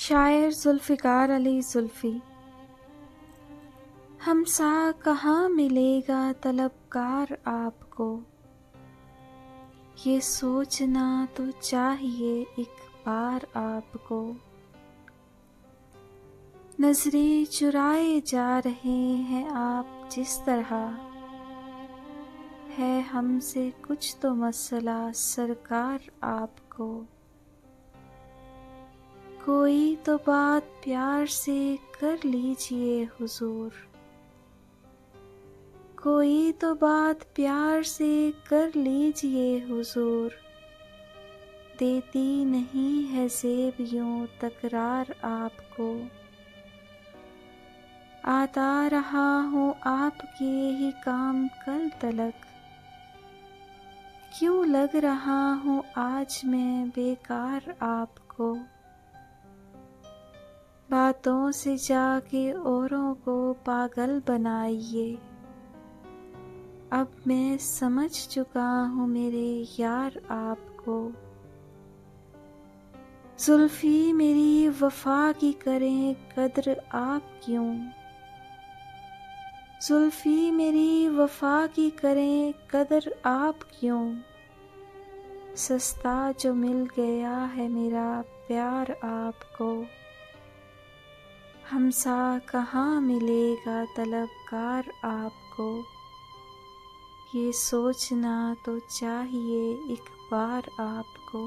शायर जुल्फ़िकार अली जुल्फ़ी। हमसा कहाँ मिलेगा तलबगार आपको, ये सोचना तो चाहिए एक बार आपको। नजरें चुराए जा रहे हैं आप जिस तरह, है हमसे कुछ तो मसला सरकार आपको। कोई तो बात प्यार से कर लीजिए हुजूर, कोई तो बात प्यार से कर लीजिए हुजूर। देती नहीं है ज़ेब यूं तकरार आपको। आता रहा हूँ आपके ही काम कल तलक, क्यों लग रहा हूँ आज मैं बेकार आपको। बातों से जाके औरों को पागल बनाइए, अब मैं समझ चुका हूँ मेरे यार आपको। जुल्फ़ी मेरी वफ़ा की करें कद्र आप क्यों, जुल्फ़ी मेरी वफ़ा की करें कद्र आप क्यों। सस्ता जो मिल गया है मेरा प्यार आपको। हमसा कहाँ मिलेगा तलबगार आपको, ये सोचना तो चाहिए एक बार आपको।